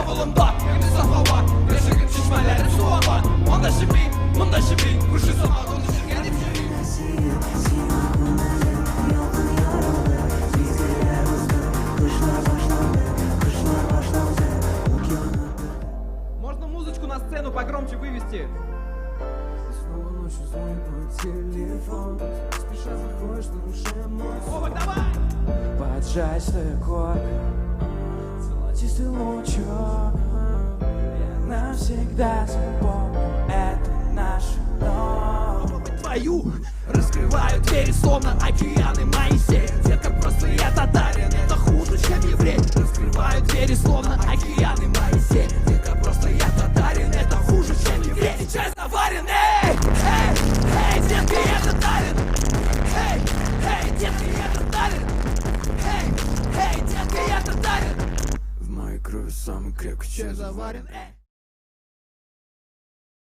Yolunda bir safa var. Yaşıkın çişmelerim su var. Manda şipi Kuşu sama konuşurken hep şirin. Можно музычку на сцену погромче вывести? Снова ночью звонит мой телефон. Спеша заходишь на душе мой сон. Вова, давай! Поджастая корка, золотистый лучок. Я навсегда запомню это наше дом. Твою раскрываю двери, словно океаны Моисей. Детка просто я татарин, это хуже, чем еврей. Раскрываю двери, словно океаны Моисей. Детка просто я татарин, это хуже, чем еврей. Сейчас заварен, эй, эй, эй, детка я татарин. Эй, эй, детка я татарин. Эй, эй, детка я татарин. В моей крови самый крепкий чай Заварен, эй.